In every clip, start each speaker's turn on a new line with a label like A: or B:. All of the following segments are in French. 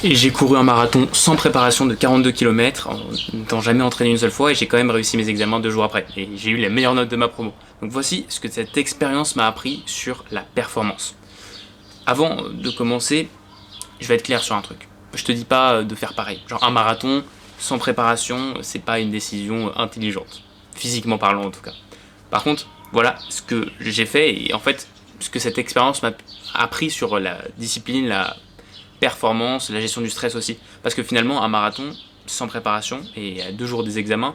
A: Et j'ai couru un marathon sans préparation de 42 km, en n'étant jamais entraîné une seule fois, et j'ai quand même réussi mes examens 2 jours après. Et j'ai eu les meilleures notes de ma promo. Donc voici ce que cette expérience m'a appris sur la performance. Avant de commencer, je vais être clair sur un truc. Je te dis pas de faire pareil. Genre un marathon sans préparation, c'est pas une décision intelligente. Physiquement parlant en tout cas. Par contre, voilà ce que j'ai fait et en fait, ce que cette expérience m'a appris sur la discipline, la performance, la gestion du stress aussi. Parce que finalement, un marathon sans préparation et à 2 jours des examens,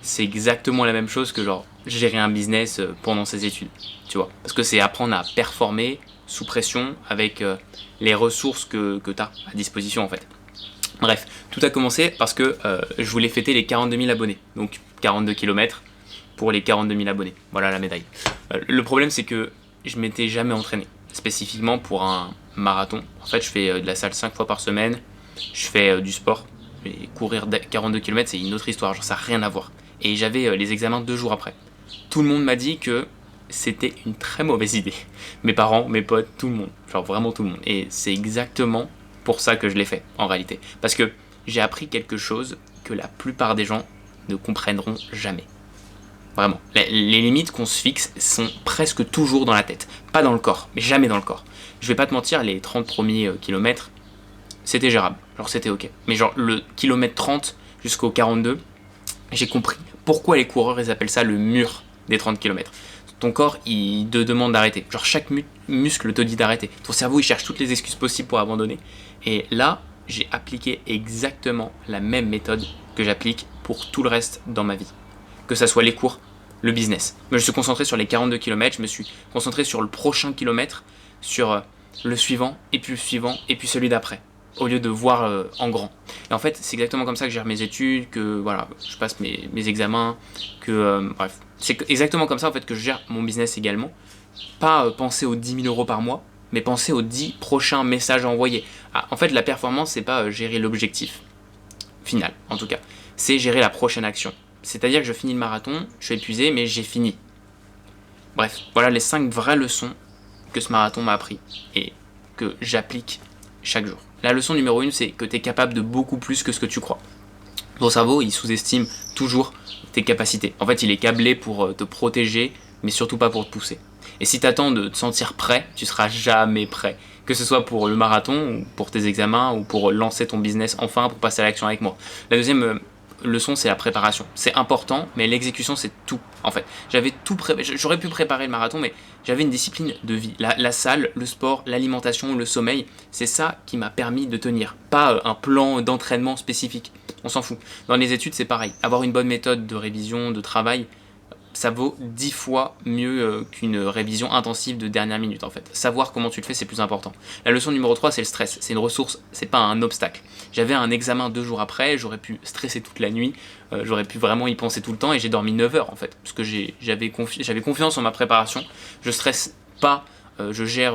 A: c'est exactement la même chose que genre gérer un business pendant ses études. Tu vois. Parce que c'est apprendre à performer sous pression avec les ressources que tu as à disposition en fait. Bref, tout a commencé parce que je voulais fêter les 42 000 abonnés. Donc 42 km pour les 42 000 abonnés. Voilà la médaille. Le problème c'est que je m'étais jamais entraîné spécifiquement pour un marathon. En fait, je fais de la salle 5 fois par semaine. Je fais du sport. Et courir 42 km, c'est une autre histoire. Genre, ça n'a rien à voir. Et j'avais les examens 2 jours après. Tout le monde m'a dit que c'était une très mauvaise idée. Mes parents, mes potes, tout le monde. Genre vraiment tout le monde. Et c'est exactement pour ça que je l'ai fait, en réalité. Parce que j'ai appris quelque chose que la plupart des gens ne comprendront jamais. Vraiment. Les limites qu'on se fixe sont presque toujours dans la tête. Pas dans le corps, mais jamais dans le corps. Je vais pas te mentir, les 30 premiers kilomètres, c'était gérable. Genre c'était ok. Mais genre le kilomètre 30 jusqu'au 42, j'ai compris pourquoi les coureurs ils appellent ça le mur des 30 km. Ton corps il te demande d'arrêter. Genre chaque muscle te dit d'arrêter. Ton cerveau il cherche toutes les excuses possibles pour abandonner. Et là, j'ai appliqué exactement la même méthode que j'applique pour tout le reste dans ma vie. Que ça soit les cours, le business. Je me suis concentré sur les 42 km, je me suis concentré sur le prochain kilomètre, sur le suivant, et puis le suivant, et puis celui d'après, au lieu de voir en grand. Et en fait, c'est exactement comme ça que je gère mes études, que voilà, je passe mes examens, que bref. C'est exactement comme ça en fait que je gère mon business également. Pas penser aux 10 000 € par mois, mais penser aux 10 prochains messages à envoyer. Ah, en fait, la performance, c'est pas gérer l'objectif final, en tout cas. C'est gérer la prochaine action. C'est-à-dire que je finis le marathon, je suis épuisé, mais j'ai fini. Bref, voilà les 5 vraies leçons que ce marathon m'a appris et que j'applique chaque jour. La leçon numéro 1, c'est que tu es capable de beaucoup plus que ce que tu crois. Ton cerveau, il sous-estime toujours tes capacités. En fait, il est câblé pour te protéger, mais surtout pas pour te pousser. Et si tu attends de te sentir prêt, tu seras jamais prêt. Que ce soit pour le marathon, ou pour tes examens, ou pour lancer ton business enfin, pour passer à l'action avec moi. La deuxième leçon, c'est la préparation. C'est important, mais l'exécution, c'est tout. En fait, j'aurais pu préparer le marathon, mais j'avais une discipline de vie. La salle, le sport, l'alimentation, le sommeil, c'est ça qui m'a permis de tenir. Pas un plan d'entraînement spécifique. On s'en fout. Dans les études, c'est pareil. Avoir une bonne méthode de révision, de travail, ça vaut 10 fois mieux qu'une révision intensive de dernière minute en fait. Savoir comment tu le fais, c'est plus important. La leçon numéro 3, c'est le stress. C'est une ressource, c'est pas un obstacle. J'avais un examen 2 jours après, j'aurais pu stresser toute la nuit, j'aurais pu vraiment y penser tout le temps et j'ai dormi 9 heures en fait. Parce que j'avais confiance en ma préparation, je stresse pas, je gère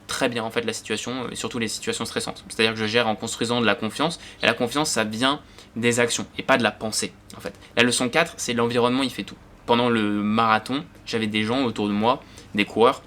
A: très bien en fait la situation et surtout les situations stressantes. C'est-à-dire que je gère en construisant de la confiance et la confiance ça vient des actions et pas de la pensée en fait. La leçon 4, c'est l'environnement il fait tout. Pendant le marathon, j'avais des gens autour de moi, des coureurs,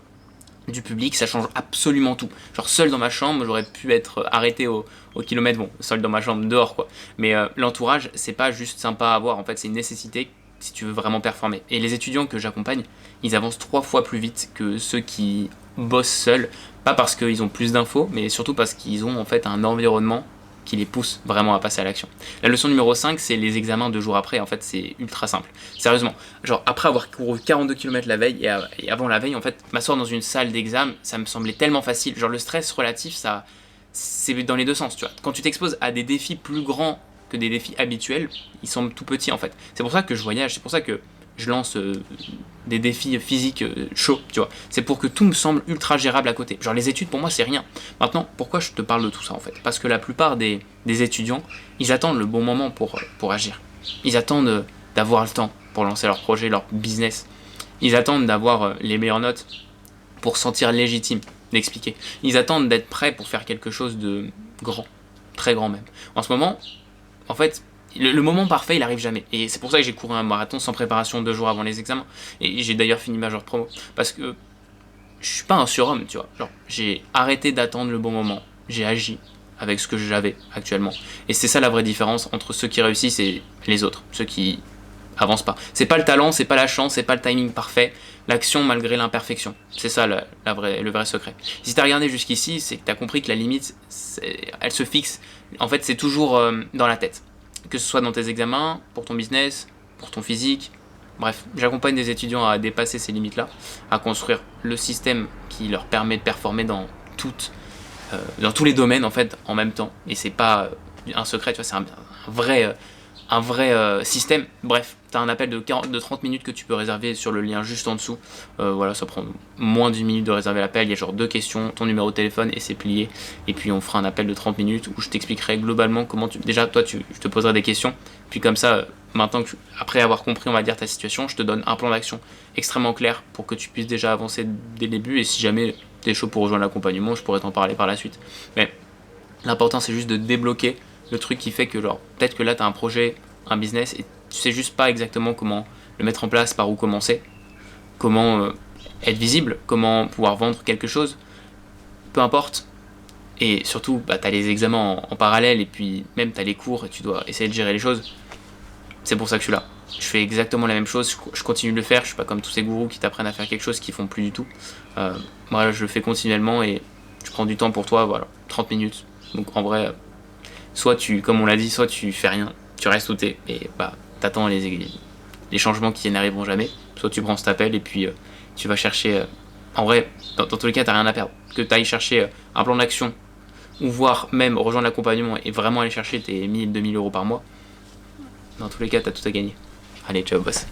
A: du public, ça change absolument tout. Genre seul dans ma chambre, j'aurais pu être arrêté au kilomètre, bon, seul dans ma chambre, dehors quoi. Mais l'entourage, c'est pas juste sympa à avoir, en fait c'est une nécessité si tu veux vraiment performer. Et les étudiants que j'accompagne, ils avancent 3 fois plus vite que ceux qui bossent seuls, pas parce qu'ils ont plus d'infos, mais surtout parce qu'ils ont en fait un environnement qui les pousse vraiment à passer à l'action. La leçon numéro 5, c'est les examens 2 jours après. En fait, c'est ultra simple. Sérieusement, genre après avoir couru 42 km la veille et avant la veille, en fait, m'asseoir dans une salle d'examen, ça me semblait tellement facile. Genre le stress relatif, ça, c'est dans les deux sens, tu vois. Quand tu t'exposes à des défis plus grands que des défis habituels, ils semblent tout petits en fait. C'est pour ça que je voyage, c'est pour ça que je lance des défis physiques chauds, tu vois. C'est pour que tout me semble ultra gérable à côté. Genre les études pour moi c'est rien. Maintenant, pourquoi je te parle de tout ça en fait? Parce que la plupart des étudiants, ils attendent le bon moment pour agir. Ils attendent d'avoir le temps pour lancer leur projet, leur business. Ils attendent d'avoir les meilleures notes pour se sentir légitime d'expliquer. Ils attendent d'être prêts pour faire quelque chose de grand, très grand même. En ce moment, en fait, le moment parfait, il arrive jamais. Et c'est pour ça que j'ai couru un marathon sans préparation 2 jours avant les examens. Et j'ai d'ailleurs fini major promo. Parce que je suis pas un surhomme, tu vois. Genre, j'ai arrêté d'attendre le bon moment. J'ai agi. avec ce que j'avais actuellement. Et c'est ça la vraie différence entre ceux qui réussissent et les autres, ceux qui avancent pas. C'est pas le talent, c'est pas la chance, c'est pas le timing parfait, l'action malgré l'imperfection. C'est ça le vrai secret. Si t'as regardé jusqu'ici, c'est que t'as compris que la limite, elle se fixe. En fait, c'est toujours dans la tête. Que ce soit dans tes examens, pour ton business, pour ton physique. Bref, j'accompagne des étudiants à dépasser ces limites-là, à construire le système qui leur permet de performer dans tous les domaines en fait en même temps. Et c'est pas un secret, tu vois, c'est un vrai système. Bref, tu as un appel de 30 minutes que tu peux réserver sur le lien juste en dessous. Voilà, ça prend moins d'une minute de réserver l'appel. Il y a genre 2 questions, ton numéro de téléphone et c'est plié. Et puis on fera un appel de 30 minutes où je t'expliquerai globalement comment déjà toi je te poserai des questions. Puis comme ça, maintenant après avoir compris on va dire ta situation, je te donne un plan d'action extrêmement clair pour que tu puisses déjà avancer dès le début. Et si jamais t'es chaud pour rejoindre l'accompagnement, je pourrais t'en parler par la suite. Mais l'important c'est juste de débloquer le truc qui fait que genre peut-être que là t'as un projet, un business et tu sais juste pas exactement comment le mettre en place, par où commencer, comment être visible, comment pouvoir vendre quelque chose, peu importe. Et surtout t'as les examens en parallèle et puis même t'as les cours et tu dois essayer de gérer les choses. C'est pour ça que je suis là. Je fais exactement la même chose, je continue de le faire, je suis pas comme tous ces gourous qui t'apprennent à faire quelque chose qu'ils font plus du tout. Moi je le fais continuellement et je prends du temps pour toi, voilà, 30 minutes. Donc en vrai, soit comme on l'a dit, soit tu fais rien, tu restes où t'es et t'attends les changements qui n'arriveront jamais. Soit tu prends cet appel et puis tu vas chercher. En vrai, dans tous les cas, t'as rien à perdre. Que t'ailles chercher un plan d'action ou voire même rejoindre l'accompagnement et vraiment aller chercher tes 1000-2000 euros par mois. Dans tous les cas, t'as tout à gagner. Allez, ciao boss.